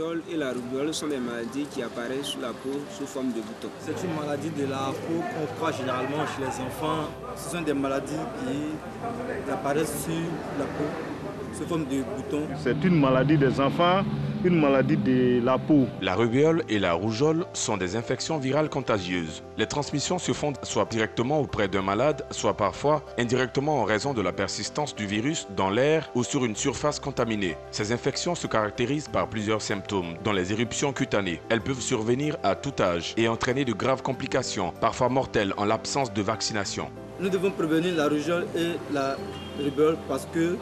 rougeole et la rubéole sont des maladies qui apparaissent sur la peau sous forme de boutons. C'est une maladie de la peau qu'on croit généralement chez les enfants. Ce sont des maladies qui apparaissent sur la peau sous forme de boutons. C'est une maladie des enfants, une maladie de la peau. La rubéole et la rougeole sont des infections virales contagieuses. Les transmissions se font soit directement auprès d'un malade, soit parfois indirectement en raison de la persistance du virus dans l'air ou sur une surface contaminée. Ces infections se caractérisent par plusieurs symptômes, dont les éruptions cutanées. Elles peuvent survenir à tout âge et entraîner de graves complications, parfois mortelles en l'absence de vaccination. Nous devons prévenir la rougeole et la rubéole parce que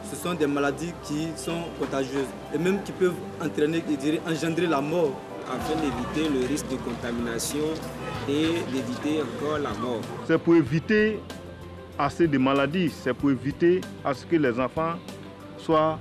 ce sont des maladies qui sont contagieuses et même qui peuvent entraîner et engendrer la mort. Afin d'éviter le risque de contamination et d'éviter encore la mort. C'est pour éviter assez de maladies, c'est pour éviter à ce que les enfants soient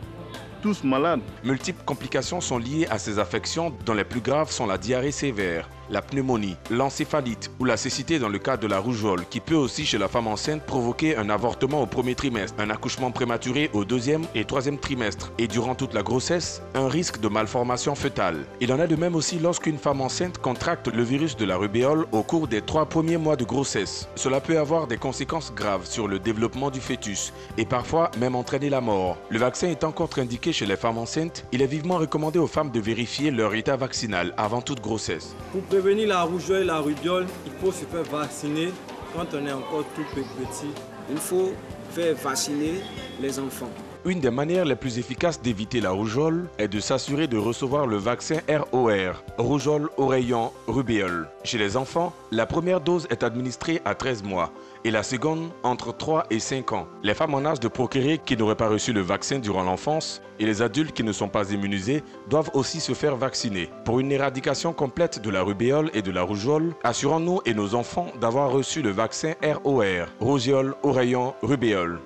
tous malades. Multiples complications sont liées à ces affections, dont les plus graves sont la diarrhée sévère, la pneumonie, l'encéphalite ou la cécité dans le cas de la rougeole, qui peut aussi chez la femme enceinte provoquer un avortement au premier trimestre, un accouchement prématuré au deuxième et troisième trimestre et durant toute la grossesse, un risque de malformation fœtale. Il en est de même aussi lorsqu'une femme enceinte contracte le virus de la rubéole au cours des 3 premiers mois de grossesse. Cela peut avoir des conséquences graves sur le développement du fœtus et parfois même entraîner la mort. Le vaccin étant contre-indiqué chez les femmes enceintes, il est vivement recommandé aux femmes de vérifier leur état vaccinal avant toute grossesse. Pour prévenir la rougeole et la rubéole, il faut se faire vacciner quand on est encore tout petit. Il faut faire vacciner les enfants. Une des manières les plus efficaces d'éviter la rougeole est de s'assurer de recevoir le vaccin ROR, rougeole, oreillon, rubéole. Chez les enfants, la première dose est administrée à 13 mois et la seconde entre 3 et 5 ans. Les femmes en âge de procréer qui n'auraient pas reçu le vaccin durant l'enfance et les adultes qui ne sont pas immunisés doivent aussi se faire vacciner. Pour une éradication complète de la rubéole et de la rougeole, assurons-nous et nos enfants d'avoir reçu le vaccin ROR, rougeole, oreillon, rubéole.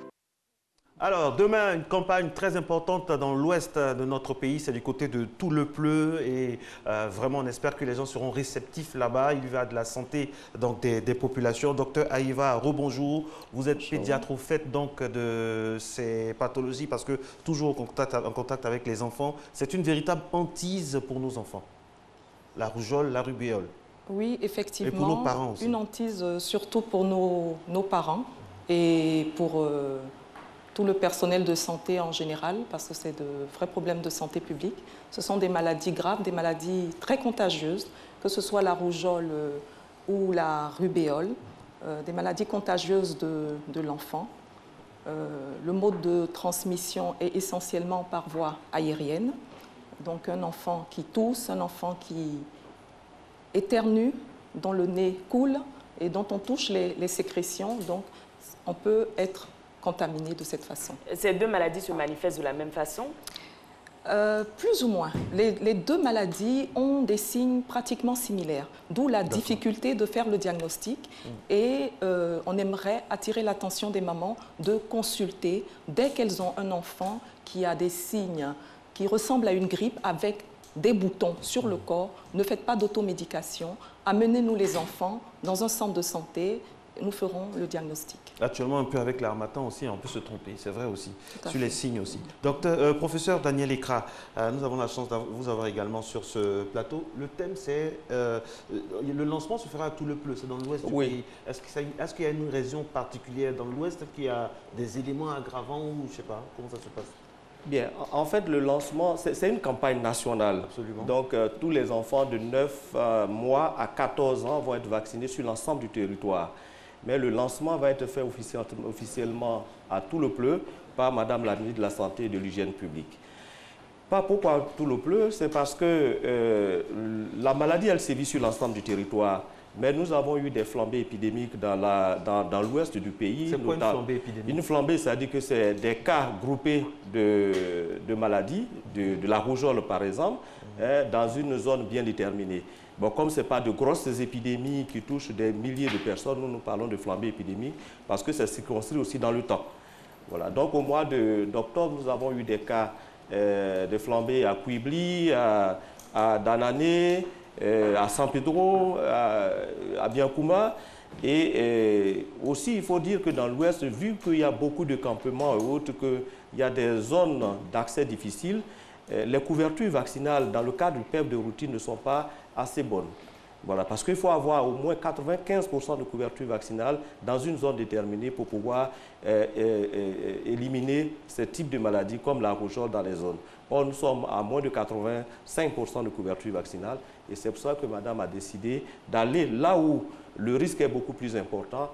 Alors, demain, une campagne très importante dans l'ouest de notre pays, c'est du côté de Toulepleu et vraiment on espère que les gens seront réceptifs là-bas. Il y va de la santé donc, des populations. Docteur Aïva, rebonjour. Vous êtes pédiatre au fait donc de ces pathologies parce que toujours en contact avec les enfants, c'est une véritable hantise pour nos enfants. La rougeole, la rubéole. Oui, effectivement. Et pour nos parents aussi. Une hantise surtout pour nos parents et pour tout le personnel de santé en général, parce que c'est de vrais problèmes de santé publique. Ce sont des maladies graves, des maladies très contagieuses, que ce soit la rougeole ou la rubéole, des maladies contagieuses de l'enfant. Le mode de transmission est essentiellement par voie aérienne. Donc un enfant qui tousse, un enfant qui éternue, dont le nez coule et dont on touche les sécrétions, donc on peut être contaminé de cette façon. Ces deux maladies se manifestent de la même façon? Plus ou moins. Les deux maladies ont des signes pratiquement similaires, d'où la difficulté de faire le diagnostic. Et on aimerait attirer l'attention des mamans de consulter dès qu'elles ont un enfant qui a des signes qui ressemblent à une grippe avec des boutons sur le corps. Ne faites pas d'automédication. Amenez-nous les enfants dans un centre de santé. Nous ferons le diagnostic. Actuellement, un peu avec l'harmattan aussi, on peut se tromper, c'est vrai aussi, sur les signes aussi. Professeur Daniel Ekra, nous avons la chance de vous avoir également sur ce plateau. Le thème, c'est le lancement se fera à Toulepleu, c'est dans l'ouest du pays. Est-ce qu'il y a une région particulière dans l'ouest qui a des éléments aggravants ou je ne sais pas, comment ça se passe? Bien, en fait, le lancement, c'est une campagne nationale. Absolument. Donc, tous les enfants de 9 mois à 14 ans vont être vaccinés sur l'ensemble du territoire. Mais le lancement va être fait officiellement à Toulepleu par Madame la ministre de la Santé et de l'Hygiène publique. Pourquoi Toulepleu? C'est parce que la maladie, elle sévit sur l'ensemble du territoire. Mais nous avons eu des flambées épidémiques dans l'ouest du pays. C'est quoi une flambée épidémique? Une flambée, c'est-à-dire que c'est des cas groupés de maladies, de la rougeole par exemple, dans une zone bien déterminée. Bon, comme ce n'est pas de grosses épidémies qui touchent des milliers de personnes, nous parlons de flambée épidémique parce que c'est circonscrit aussi dans le temps. Voilà. Donc au mois d'octobre, nous avons eu des cas de flambée à Quibli, à Danané, à San Pedro, à Biancouma. Et aussi, il faut dire que dans l'ouest, vu qu'il y a beaucoup de campements et autres, qu'il y a des zones d'accès difficiles, les couvertures vaccinales dans le cadre du PEP de routine ne sont pas assez bonnes. Voilà, parce qu'il faut avoir au moins 95% de couverture vaccinale dans une zone déterminée pour pouvoir éliminer ce type de maladies comme la rougeole dans les zones. Or, nous sommes à moins de 85% de couverture vaccinale et c'est pour ça que Madame a décidé d'aller là où le risque est beaucoup plus important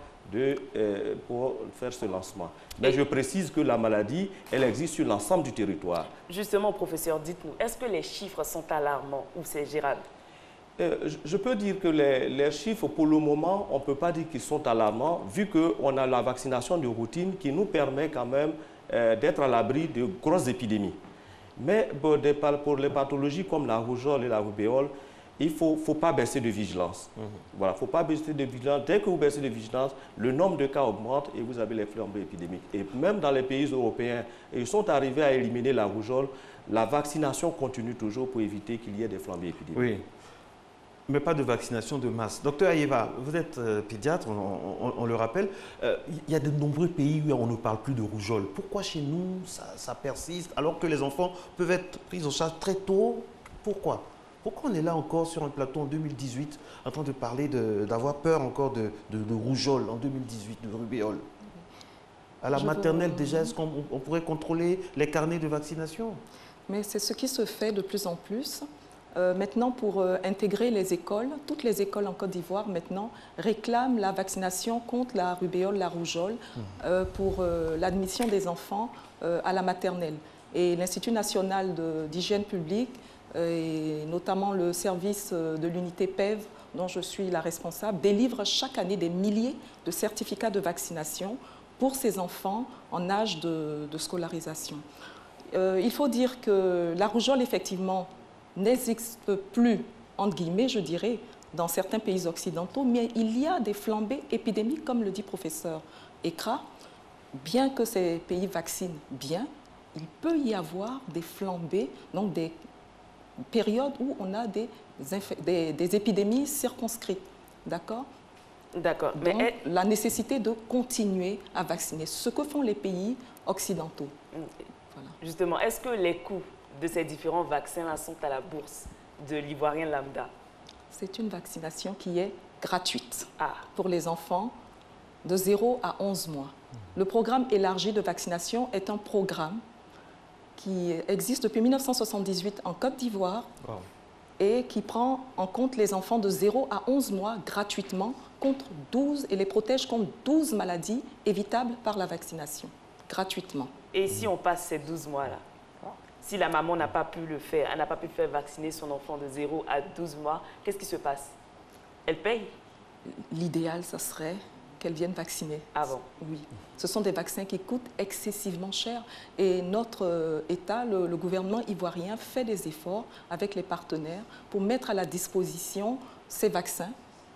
pour faire ce lancement. Mais je précise que la maladie, elle existe sur l'ensemble du territoire. Justement, professeur, dites-nous, est-ce que les chiffres sont alarmants ou c'est gérable? Je peux dire que les chiffres, pour le moment, on ne peut pas dire qu'ils sont alarmants, vu qu'on a la vaccination de routine qui nous permet quand même d'être à l'abri de grosses épidémies. Mais pour les pathologies comme la rougeole et la rubéole, il ne faut pas baisser de vigilance. Voilà, il ne faut pas baisser de vigilance. Dès que vous baissez de vigilance, le nombre de cas augmente et vous avez les flambées épidémiques. Et même dans les pays européens, ils sont arrivés à éliminer la rougeole. La vaccination continue toujours pour éviter qu'il y ait des flambées épidémiques. Oui. Mais pas de vaccination de masse. Docteur Ayeva, vous êtes pédiatre, on le rappelle. Il y a de nombreux pays où on ne parle plus de rougeole. Pourquoi chez nous, ça persiste alors que les enfants peuvent être pris en charge très tôt? Pourquoi? Pourquoi on est là encore sur un plateau en 2018 en train de parler d'avoir peur encore de rougeole en 2018, de rubéole? À la maternelle déjà, est-ce qu'on pourrait contrôler les carnets de vaccination? Mais c'est ce qui se fait de plus en plus. Maintenant, pour intégrer les écoles, toutes les écoles en Côte d'Ivoire maintenant réclament la vaccination contre la rubéole, la rougeole pour l'admission des enfants à la maternelle. Et l'Institut national d'hygiène publique, et notamment le service de l'unité PEV, dont je suis la responsable, délivre chaque année des milliers de certificats de vaccination pour ces enfants en âge de scolarisation. Il faut dire que la rougeole, effectivement, n'existe plus, entre guillemets, je dirais, dans certains pays occidentaux, mais il y a des flambées épidémiques, comme le dit professeur Ekra. Bien que ces pays vaccinent bien, il peut y avoir des flambées, donc des périodes où on a des épidémies circonscrites. D'accord? D'accord. Donc, la nécessité de continuer à vacciner, ce que font les pays occidentaux. Voilà. Justement, est-ce que les coûts de ces différents vaccins-là sont à la bourse de l'Ivoirien lambda? C'est une vaccination qui est gratuite pour les enfants de 0 à 11 mois. Le programme élargi de vaccination est un programme qui existe depuis 1978 en Côte d'Ivoire et qui prend en compte les enfants de 0 à 11 mois gratuitement contre 12 et les protège contre 12 maladies évitables par la vaccination, gratuitement. Et si on passe ces 12 mois-là? Si la maman n'a pas pu le faire, elle n'a pas pu faire vacciner son enfant de 0 à 12 mois, qu'est-ce qui se passe? Elle paye? L'idéal, ça serait qu'elle vienne vacciner. Avant? Oui. Ce sont des vaccins qui coûtent excessivement cher. Et notre État, le gouvernement ivoirien, fait des efforts avec les partenaires pour mettre à la disposition ces vaccins.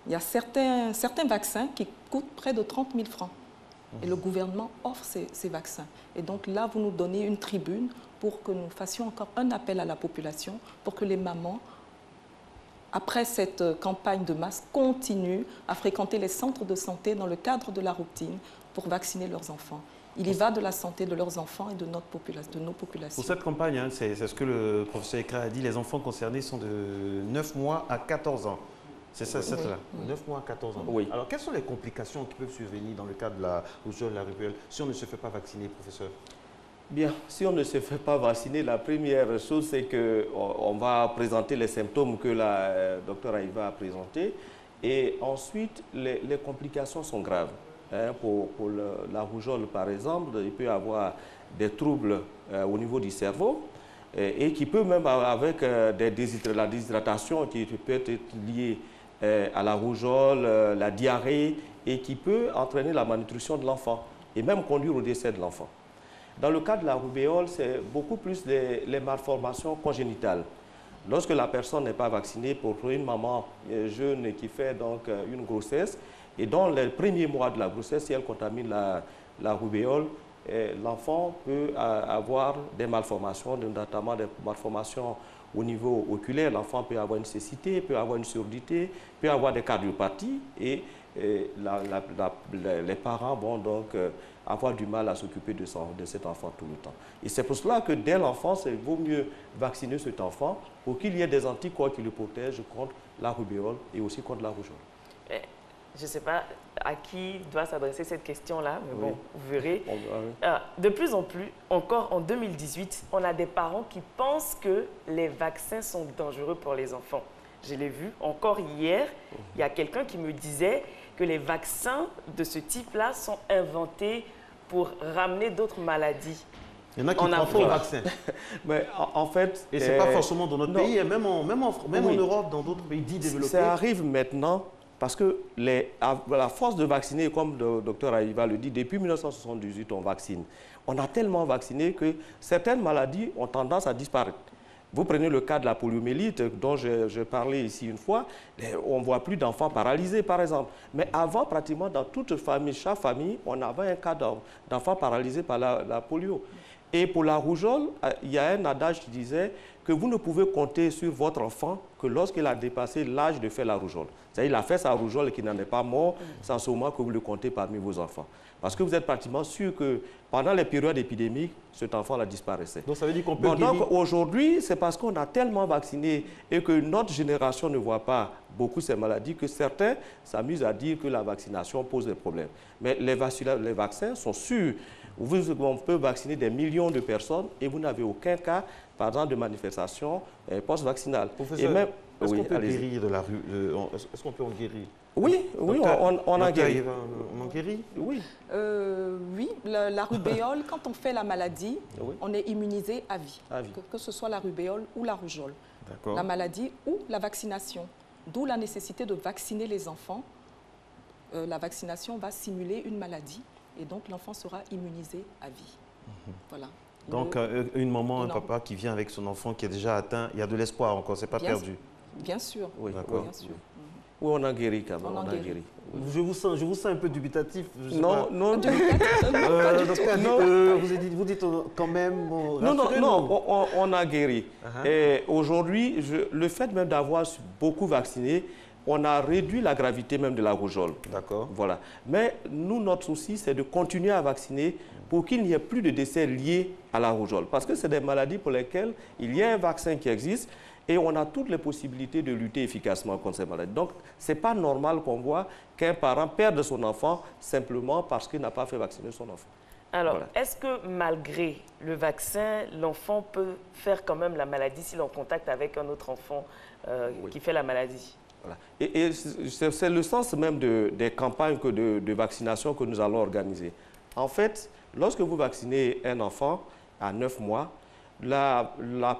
Il y a certains vaccins qui coûtent près de 30 000 francs. Et le gouvernement offre ces vaccins. Et donc là, vous nous donnez une tribune pour que nous fassions encore un appel à la population, pour que les mamans, après cette campagne de masse, continuent à fréquenter les centres de santé dans le cadre de la routine pour vacciner leurs enfants. Il y va de la santé de leurs enfants et de nos populations. Pour cette campagne, hein, c'est ce que le professeur Ekra a dit, les enfants concernés sont de 9 mois à 14 ans. C'est ça, c'est là. 9 mois à 14 ans. Oui. Alors, quelles sont les complications qui peuvent survenir dans le cadre de la rougeole, la rubéole, si on ne se fait pas vacciner, professeur? Bien, si on ne se fait pas vacciner, la première chose, c'est qu'on va présenter les symptômes que la docteure Ayeva a présentés. Et ensuite, les complications sont graves. Hein, pour la rougeole, par exemple, il peut y avoir des troubles au niveau du cerveau et qui peut même, avec la déshydratation qui peut être liée à la rougeole, la diarrhée, et qui peut entraîner la malnutrition de l'enfant et même conduire au décès de l'enfant. Dans le cas de la rubéole, c'est beaucoup plus les malformations congénitales. Lorsque la personne n'est pas vaccinée, pour une maman jeune qui fait donc une grossesse, et dans les premiers mois de la grossesse, si elle contamine la rubéole, l'enfant peut avoir des malformations, notamment des malformations au niveau oculaire, l'enfant peut avoir une cécité, peut avoir une surdité, peut avoir des cardiopathies et les parents vont donc avoir du mal à s'occuper de cet enfant tout le temps. Et c'est pour cela que dès l'enfance, il vaut mieux vacciner cet enfant pour qu'il y ait des anticorps qui le protègent contre la rubéole et aussi contre la rougeole. Je ne sais pas à qui doit s'adresser cette question-là, mais bon, vous verrez. De plus en plus, encore en 2018, on a des parents qui pensent que les vaccins sont dangereux pour les enfants. Je l'ai vu encore hier, il y a quelqu'un qui me disait que les vaccins de ce type-là sont inventés pour ramener d'autres maladies. Il y en a qui prennent faux vaccins. Mais en fait... Et ce n'est pas forcément dans notre pays, même en Europe, dans d'autres pays dits développés. Ça arrive maintenant parce que la force de vacciner, comme le docteur Aïva le dit, depuis 1978, on vaccine. On a tellement vacciné que certaines maladies ont tendance à disparaître. Vous prenez le cas de la poliomyélite, dont je parlais ici une fois, on ne voit plus d'enfants paralysés, par exemple. Mais avant, pratiquement dans toute famille, chaque famille, on avait un cas d'enfants paralysés par la polio. Et pour la rougeole, il y a un adage qui disait que vous ne pouvez compter sur votre enfant que lorsqu'il a dépassé l'âge de faire la rougeole. C'est-à-dire qu'il a fait sa rougeole et qu'il n'en est pas mort, c'est en ce moment que vous le comptez parmi vos enfants. Parce que vous êtes pratiquement sûr que pendant les périodes épidémiques, cet enfant-là disparaissait. Donc ça veut dire qu'on peut guérir. Donc aujourd'hui, c'est parce qu'on a tellement vacciné et que notre génération ne voit pas beaucoup ces maladies que certains s'amusent à dire que la vaccination pose des problèmes. Mais les vaccins sont sûrs. On peut vacciner des millions de personnes et vous n'avez aucun cas, par exemple, de manifestation post-vaccinale. Professeur, est-ce qu'on peut guérir de la rue? Est-ce qu'on peut en guérir? Oui, on en guérit. On en guérit? Oui. Oui, la rubéole, quand on fait la maladie, on est immunisé à vie. Que ce soit la rubéole ou la rougeole. La maladie ou la vaccination. D'où la nécessité de vacciner les enfants. La vaccination va simuler une maladie et donc l'enfant sera immunisé à vie. Voilà. Donc, une maman, un papa qui vient avec son enfant qui est déjà atteint, il y a de l'espoir encore, c'est pas perdu. Bien sûr. Oui, bien sûr. Oui, on en guérit quand même. On en guérit. Je vous sens un peu dubitatif. Non. Vous dites quand même... Non, on a guéri. Et aujourd'hui, le fait même d'avoir beaucoup vacciné, on a réduit la gravité même de la rougeole. D'accord. Voilà. Mais nous, notre souci, c'est de continuer à vacciner pour qu'il n'y ait plus de décès liés à la rougeole. Parce que c'est des maladies pour lesquelles il y a un vaccin qui existe et on a toutes les possibilités de lutter efficacement contre ces maladies. Donc, ce n'est pas normal qu'on voit qu'un parent perde son enfant simplement parce qu'il n'a pas fait vacciner son enfant. Alors, est-ce que malgré le vaccin, l'enfant peut faire quand même la maladie s'il est en contact avec un autre enfant qui fait la maladie? Voilà. Et c'est le sens même des campagnes de vaccination que nous allons organiser. En fait, lorsque vous vaccinez un enfant à 9 mois, la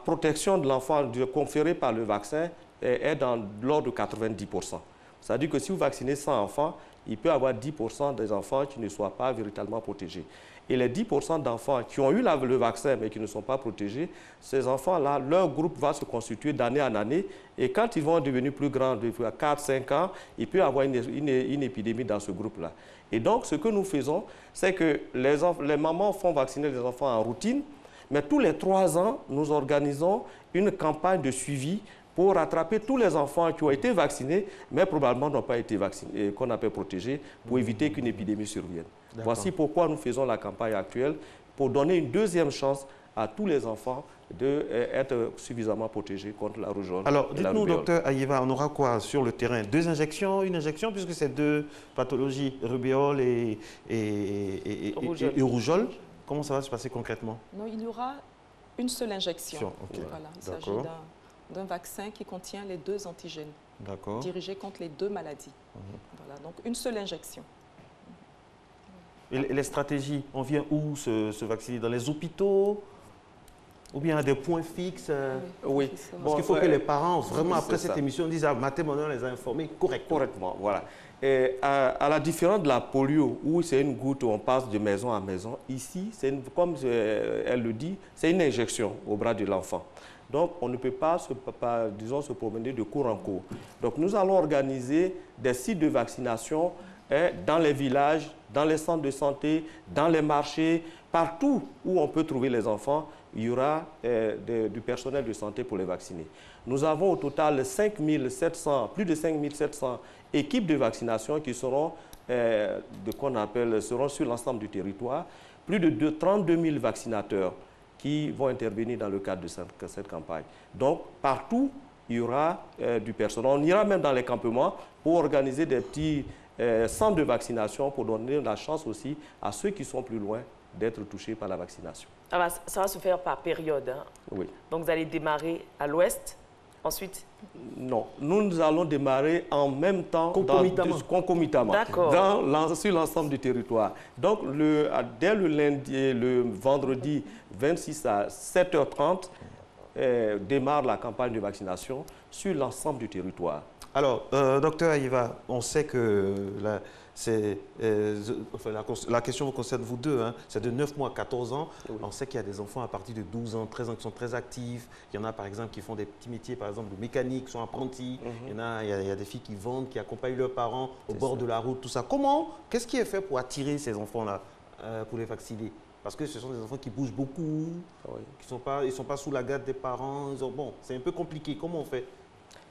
protection de l'enfant conférée par le vaccin est dans l'ordre de 90%. C'est-à-dire que si vous vaccinez 100 enfants, il peut y avoir 10% des enfants qui ne soient pas véritablement protégés. Et les 10% d'enfants qui ont eu le vaccin mais qui ne sont pas protégés, ces enfants-là, leur groupe va se constituer d'année en année. Et quand ils vont devenir plus grands, de 4-5 ans, il peut y avoir une épidémie dans ce groupe-là. Et donc, ce que nous faisons, c'est que les mamans font vacciner les enfants en routine, mais tous les 3 ans, nous organisons une campagne de suivi pour rattraper tous les enfants qui ont été vaccinés, mais probablement n'ont pas été vaccinés, qu'on appelle protégés, pour éviter qu'une épidémie survienne. Voici pourquoi nous faisons la campagne actuelle, pour donner une deuxième chance à tous les enfants d'être suffisamment protégés contre la rougeole. Alors, dites-nous, docteur Aïva, on aura quoi sur le terrain? 2 injections, une injection, puisque c'est 2 pathologies, rubéole et rougeole. Comment ça va se passer concrètement? Non, il y aura une seule injection. Voilà, il s'agit d'un vaccin qui contient les 2 antigènes dirigés contre les 2 maladies. Voilà, donc une seule injection. Et les stratégies, on vient où se vacciner? Dans les hôpitaux? Ou bien à des points fixes? Oui. Parce qu'il faut que les parents, vraiment, après cette émission, disent « Matin, on les a informés correctement. Voilà. Et à la différence de la polio, où c'est une goutte où on passe de maison à maison, ici, comme elle le dit, c'est une injection au bras de l'enfant. Donc, on ne peut pas, se promener de cours en cours. Donc, nous allons organiser des sites de vaccination dans les villages dans les centres de santé, dans les marchés, partout où on peut trouver les enfants, il y aura du personnel de santé pour les vacciner. Nous avons au total plus de 5700 équipes de vaccination qui seront, seront sur l'ensemble du territoire. Plus de 32 000 vaccinateurs qui vont intervenir dans le cadre de cette campagne. Donc, partout, il y aura du personnel. On ira même dans les campements pour organiser des petits centres de vaccination pour donner la chance aussi à ceux qui sont plus loin d'être touchés par la vaccination. Ça va se faire par période. Hein? Oui. Donc, vous allez démarrer à l'ouest, ensuite? Non, nous allons démarrer en même temps, concomitamment, sur l'ensemble du territoire. Donc, dès le lundi et le vendredi 26 à 7h30, démarre la campagne de vaccination sur l'ensemble du territoire. Alors, docteur Aïva, on sait que la question vous concerne vous deux, hein. C'est de 9 mois à 14 ans. Oui. On sait qu'il y a des enfants à partir de 12 ans, 13 ans qui sont très actifs. Il y en a par exemple qui font des petits métiers, par exemple de mécanique, qui sont apprentis. Il y a des filles qui vendent, qui accompagnent leurs parents au bord de la route, tout ça. Qu'est-ce qui est fait pour attirer ces enfants-là, pour les vacciner? Parce que ce sont des enfants qui bougent beaucoup, ils ne sont pas sous la garde des parents. Bon, c'est un peu compliqué. Comment on fait?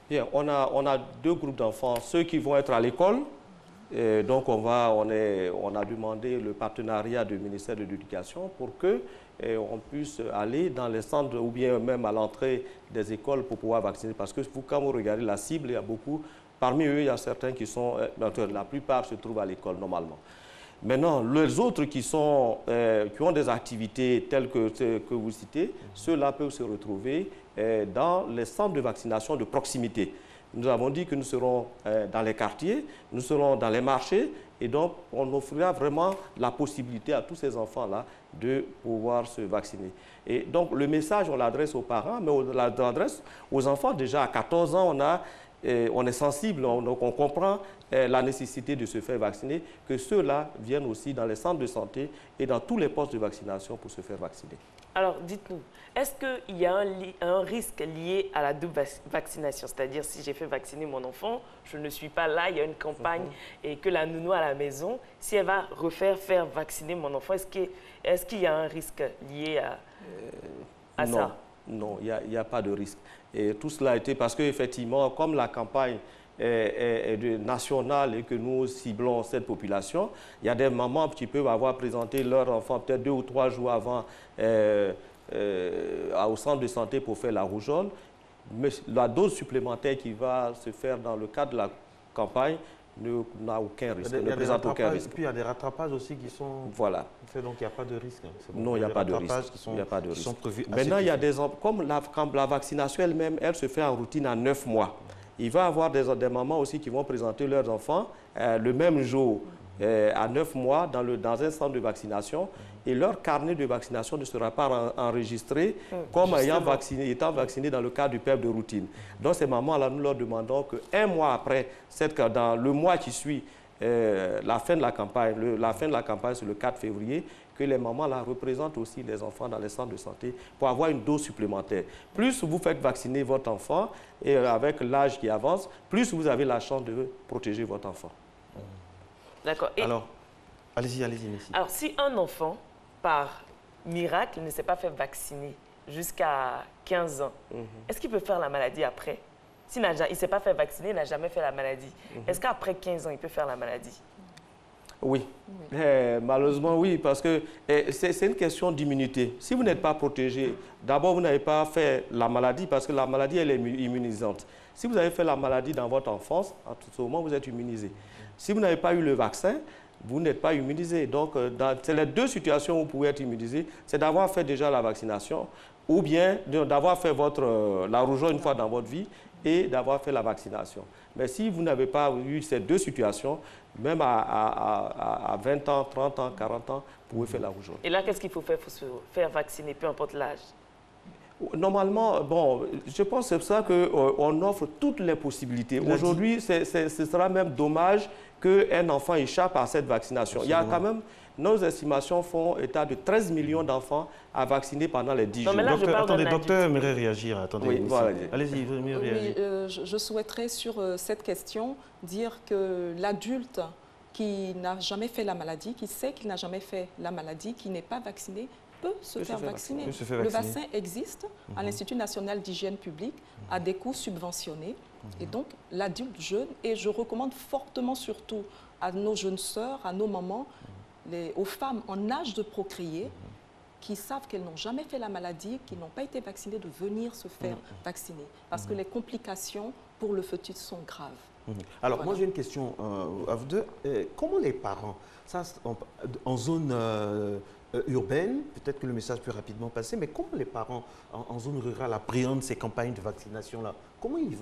Bien, on a deux groupes d'enfants. Ceux qui vont être à l'école. Donc, on a demandé le partenariat du ministère de l'Éducation pour qu'on puisse aller dans les centres ou bien même à l'entrée des écoles pour pouvoir vacciner. Parce que quand vous regardez la cible, il y a beaucoup. Parmi eux, il y a certains qui sont... la plupart se trouvent à l'école normalement. Maintenant, les autres qui ont des activités telles que vous citez, ceux-là peuvent se retrouver dans les centres de vaccination de proximité. Nous avons dit que nous serons dans les quartiers, nous serons dans les marchés, et donc on offrira vraiment la possibilité à tous ces enfants-là de pouvoir se vacciner. Et donc le message, on l'adresse aux parents, mais on l'adresse aux enfants. Déjà à 14 ans, on est sensible, donc on comprend la nécessité de se faire vacciner, que ceux-là viennent aussi dans les centres de santé et dans tous les postes de vaccination pour se faire vacciner. Alors, dites-nous, est-ce qu'il y a un risque lié à la double vaccination? C'est-à-dire, si j'ai fait vacciner mon enfant, je ne suis pas là, il y a une campagne et que la nounou à la maison, si elle va faire vacciner mon enfant, est-ce qu'il y a un risque lié à ça? Non, il n'y a pas de risque. Et tout cela a été parce qu'effectivement, comme la campagne est nationale et que nous ciblons cette population, il y a des mamans qui peuvent avoir présenté leur enfant peut-être 2 ou 3 jours avant au centre de santé pour faire la rougeole. Mais la dose supplémentaire qui va se faire dans le cadre de la campagne n'a aucun risque, ne présente aucun risque. Et puis il y a des rattrapages aussi qui sont... Voilà. Donc il n'y a pas de risque. Non, il n'y a pas de risque. Maintenant, il y a des... Comme la vaccination elle-même, elle se fait en routine à 9 mois. Il va y avoir des mamans aussi qui vont présenter leurs enfants le même jour, à 9 mois, dans un centre de vaccination. Et leur carnet de vaccination ne sera pas enregistré comme étant vacciné dans le cadre du PEP de routine. Donc, ces mamans-là, nous leur demandons qu'un mois après, dans le mois qui suit la fin de la campagne, c'est le 4 février, que les mamans-là représentent aussi les enfants dans les centres de santé pour avoir une dose supplémentaire. Plus vous faites vacciner votre enfant, et avec l'âge qui avance, plus vous avez la chance de protéger votre enfant. D'accord. Alors, allez-y, merci. Alors, si un enfant, par miracle, ne s'est pas fait vacciner jusqu'à 15 ans, est-ce qu'il peut faire la maladie après? S'il ne s'est pas fait vacciner, il n'a jamais fait la maladie. Est-ce qu'après 15 ans, il peut faire la maladie? Oui. Malheureusement, oui, parce que c'est une question d'immunité. Si vous n'êtes pas protégé, d'abord, vous n'avez pas fait la maladie parce que la maladie, elle est immunisante. Si vous avez fait la maladie dans votre enfance, à tout ce moment, vous êtes immunisé. Si vous n'avez pas eu le vaccin, vous n'êtes pas immunisé. Donc, c'est les deux situations où vous pouvez être immunisé. C'est d'avoir fait déjà la vaccination ou bien d'avoir fait la rougeole une fois dans votre vie et d'avoir fait la vaccination. Mais si vous n'avez pas eu ces deux situations, même à 20 ans, 30 ans, 40 ans, vous pouvez faire la rougeole. Et là, qu'est-ce qu'il faut faire pour se faire vacciner, peu importe l'âge? Normalement, bon, je pense que c'est pour ça qu'on offre toutes les possibilités. Aujourd'hui, ce sera même dommage qu'un enfant échappe à cette vaccination. Il y a quand même, nos estimations font état de 13 millions d'enfants à vacciner pendant les 10 jours. Mais là, attendez, docteur aimerait réagir. Attendez, oui, voilà. Allez-y, vous aimeriez réagir. Je souhaiterais sur cette question dire que l'adulte qui n'a jamais fait la maladie, qui sait qu'il n'a jamais fait la maladie, qui n'est pas vacciné, peut se faire vacciner. Le vaccin existe à l'Institut national d'hygiène publique à des coûts subventionnés. Et donc, l'adulte jeune, et je recommande fortement surtout à nos jeunes sœurs, à nos mamans, aux femmes en âge de procréer, qui savent qu'elles n'ont jamais fait la maladie, qui n'ont pas été vaccinées, de venir se faire vacciner. Parce que les complications pour le fœtus sont graves. Alors, voilà. Moi, j'ai une question à vous deux. Comment les parents, ça, en zone urbaine, peut-être que le message peut rapidement passer, mais comment les parents en zone rurale appréhendent ces campagnes de vaccination-là? Comment ils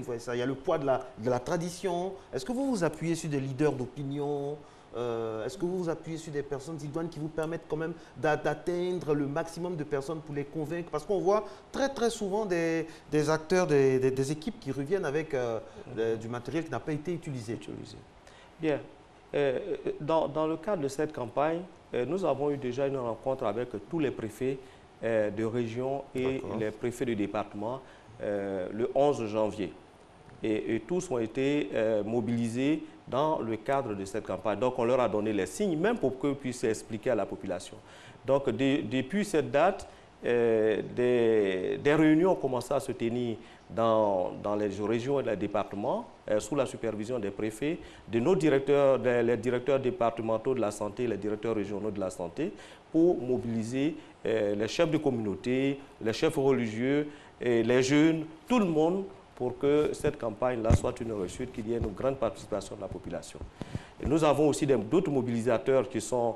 voient ça? Il y a le poids de la tradition. Est-ce que vous vous appuyez sur des leaders d'opinion? Est-ce que vous vous appuyez sur des personnes idoines qui vous permettent quand même d'atteindre le maximum de personnes pour les convaincre? Parce qu'on voit très souvent des acteurs, des équipes qui reviennent avec du matériel qui n'a pas été utilisé. Bien. Dans le cadre de cette campagne, nous avons eu déjà une rencontre avec tous les préfets de région et les préfets de département le 11 janvier. Et tous ont été mobilisés dans le cadre de cette campagne. Donc, on leur a donné les signes, même pour qu'ils puissent expliquer à la population. Donc, depuis cette date, des réunions ont commencé à se tenir dans les régions et les départements, sous la supervision des préfets, de nos directeurs, les directeurs départementaux de la santé, les directeurs régionaux de la santé, pour mobiliser les chefs de communauté, les chefs religieux, et les jeunes, tout le monde, pour que cette campagne-là soit une réussite, qu'il y ait une grande participation de la population. Et nous avons aussi d'autres mobilisateurs qui sont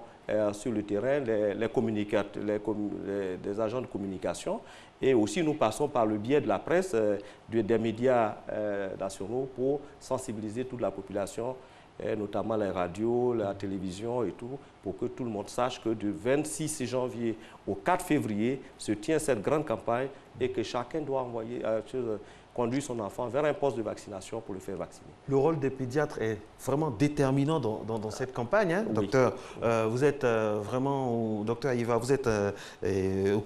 sur le terrain, des agents de communication, et aussi nous passons par le biais de la presse, des médias nationaux pour sensibiliser toute la population, notamment les radios, la télévision et tout, pour que tout le monde sache que du 26 janvier au 4 février se tient cette grande campagne et que chacun doit conduire son enfant vers un poste de vaccination pour le faire vacciner. Le rôle des pédiatres est vraiment déterminant dans cette campagne, hein, docteur. Vous êtes vraiment, docteur Ayiva, vous êtes au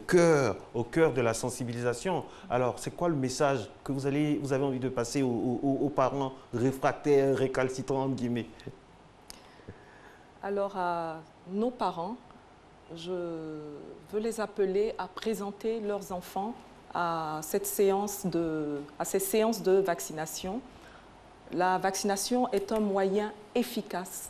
cœur de la sensibilisation. Alors, c'est quoi le message que vous avez envie de passer aux parents réfractaires, récalcitrants, entre guillemets? Alors, à nos parents, je veux les appeler à présenter leurs enfants à ces séances de vaccination. La vaccination est un moyen efficace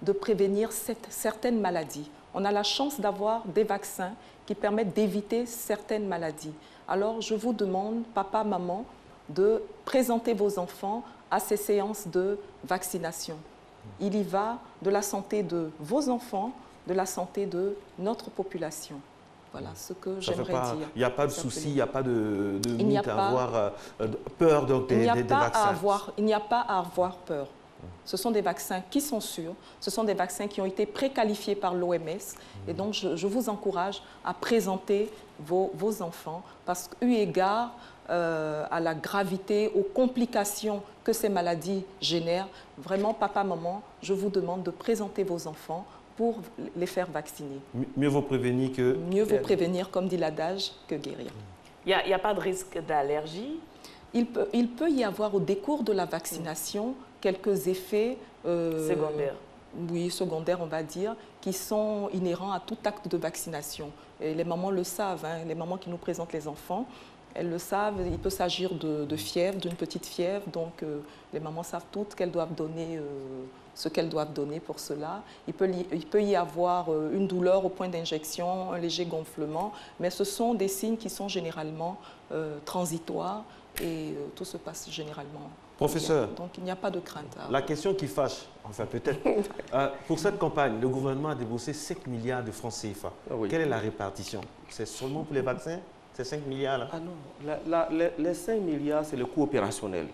de prévenir certaines maladies. On a la chance d'avoir des vaccins qui permettent d'éviter certaines maladies. Alors, je vous demande, papa, maman, de présenter vos enfants à ces séances de vaccination. Il y va de la santé de vos enfants, de la santé de notre population. Voilà ce que j'aimerais dire. Il n'y a pas de souci, il n'y a pas de mythe à avoir peur des vaccins. Il n'y a pas à avoir peur. Ce sont des vaccins qui sont sûrs, ce sont des vaccins qui ont été préqualifiés par l'OMS. Et donc, je vous encourage à présenter vos enfants parce qu'eu égard à la gravité, aux complications que ces maladies génèrent, vraiment, papa, maman, je vous demande de présenter vos enfants pour les faire vacciner. Mieux vaut prévenir que... Mieux vaut prévenir, comme dit l'adage, que guérir. Il n'y a pas de risque d'allergie? Il peut y avoir au décours de la vaccination quelques effets... secondaires. Oui, secondaires, on va dire, qui sont inhérents à tout acte de vaccination. Et les mamans le savent, hein, les mamans qui nous présentent les enfants, elles le savent, il peut s'agir de fièvre, d'une petite fièvre, donc les mamans savent toutes qu'elles doivent donner... ce qu'elles doivent donner pour cela. Il peut y avoir une douleur au point d'injection, un léger gonflement, mais ce sont des signes qui sont généralement transitoires et tout se passe généralement. Professeur, bien. Donc il n'y a pas de crainte. La question qui fâche, enfin peut-être, pour cette campagne, le gouvernement a déboursé 5 milliards de francs CFA. Oui. Quelle est la répartition? C'est seulement pour les vaccins, ces 5 milliards-là? Ah non, les 5 milliards, c'est le coût opérationnel.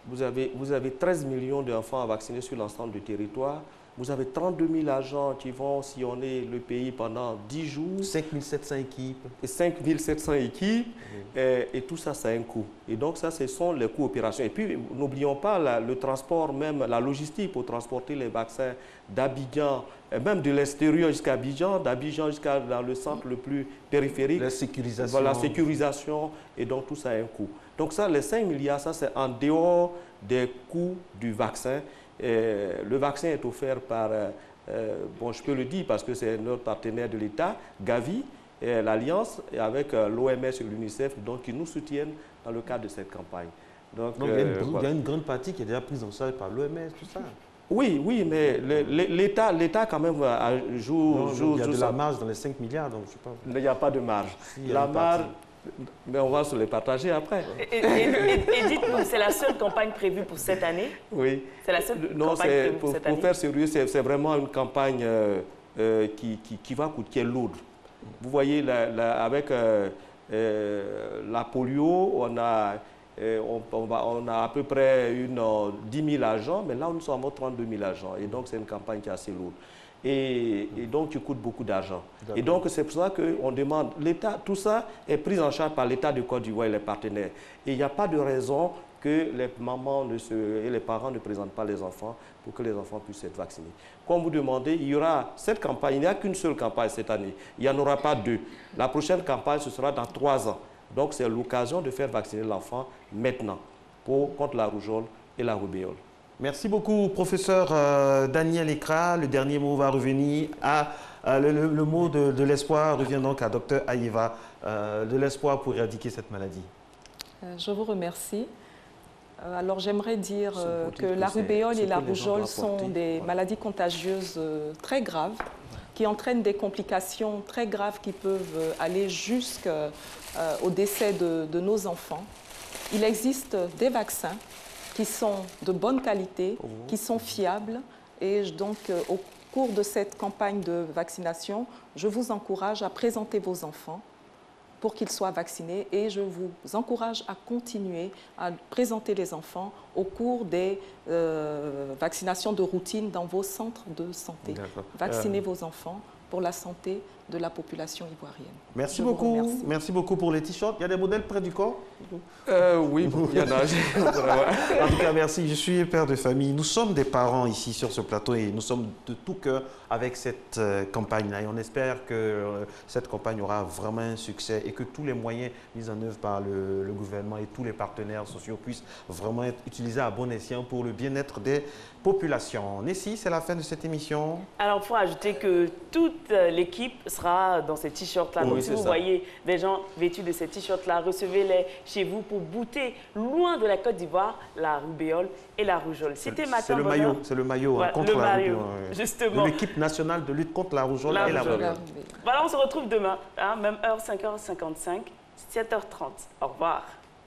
Vous avez 13 millions d'enfants à vacciner sur l'ensemble du territoire. Vous avez 32 000 agents qui vont sillonner le pays pendant 10 jours. 5 700 équipes. Et 5 700 équipes. Et tout ça, ça a un coût. Et donc, ça, ce sont les coûts opérationnels. Et puis, n'oublions pas le transport, même la logistique pour transporter les vaccins d'Abidjan, même de l'extérieur jusqu'à Abidjan, d'Abidjan jusqu'à dans le centre le plus périphérique. La sécurisation. Voilà, la sécurisation. Et donc, tout ça a un coût. Donc ça, les 5 milliards, ça c'est en dehors des coûts du vaccin. Le vaccin est offert par, bon, je peux le dire parce que c'est notre partenaire de l'État, Gavi, l'Alliance, avec l'OMS et l'UNICEF, donc qui nous soutiennent dans le cadre de cette campagne. Donc il y a une grande partie qui est déjà prise en charge par l'OMS, tout ça. Oui, oui, mais l'État quand même joue... Il y a de la marge dans les 5 milliards, donc je sais pas. Il n'y a pas de marge. Si, la marge, mais on va se les partager après. Et dites-nous, c'est la seule campagne prévue pour cette année? Oui. C'est la seule campagne prévue pour cette année? Pour faire sérieux, c'est vraiment une campagne qui est lourde. Vous voyez, avec la polio, on a à peu près 10 000 agents, mais là, nous sommes à 32 000 agents. Et donc, c'est une campagne qui est assez lourde. Et donc, qui coûte beaucoup d'argent. Et donc, c'est pour ça qu'on demande, l'État, tout ça est pris en charge par l'État de Côte d'Ivoire et les partenaires. Et il n'y a pas de raison que les mamans et les parents ne présentent pas les enfants pour que les enfants puissent être vaccinés. Comme vous demandez, il y aura cette campagne, il n'y a qu'une seule campagne cette année. Il n'y en aura pas deux. La prochaine campagne, ce sera dans 3 ans. Donc, c'est l'occasion de faire vacciner l'enfant maintenant contre la rougeole et la rubéole. Merci beaucoup, professeur Daniel Ekra. Le dernier mot va revenir à... le mot de l'espoir revient donc à Dr Aïva. De l'espoir pour éradiquer cette maladie. Je vous remercie. Alors, j'aimerais dire que la rubéole et la rougeole sont des maladies contagieuses très graves qui entraînent des complications très graves qui peuvent aller jusqu'au décès de nos enfants. Il existe des vaccins qui sont de bonne qualité, qui sont fiables. Et donc, au cours de cette campagne de vaccination, je vous encourage à présenter vos enfants pour qu'ils soient vaccinés et je vous encourage à continuer à présenter les enfants au cours des vaccinations de routine dans vos centres de santé. Vaccinez vos enfants pour la santé de la population ivoirienne. Merci beaucoup. Merci beaucoup pour les t-shirts. Il y a des modèles près du corps? Oui, il y en a. En tout cas, merci. Je suis père de famille. Nous sommes des parents ici sur ce plateau et nous sommes de tout cœur avec cette campagne-là. Et on espère que cette campagne aura vraiment un succès et que tous les moyens mis en œuvre par le gouvernement et tous les partenaires sociaux puissent vraiment être utilisés à bon escient pour le bien-être des populations. Nessie, c'est la fin de cette émission. Alors, il faut ajouter que toute l'équipe sera dans ces t-shirts-là. Oui, donc, si vous voyez des gens vêtus de ces t-shirts-là, recevez-les chez vous pour bouter loin de la Côte d'Ivoire la rubéole et la rougeole. C'était Matin Bonheur. C'est le maillot voilà, contre la rubéole. Justement. De l'équipe nationale de lutte contre la rougeole et la rubéole. Voilà, on se retrouve demain, hein, même heure, 5h55, 7h30. Au revoir.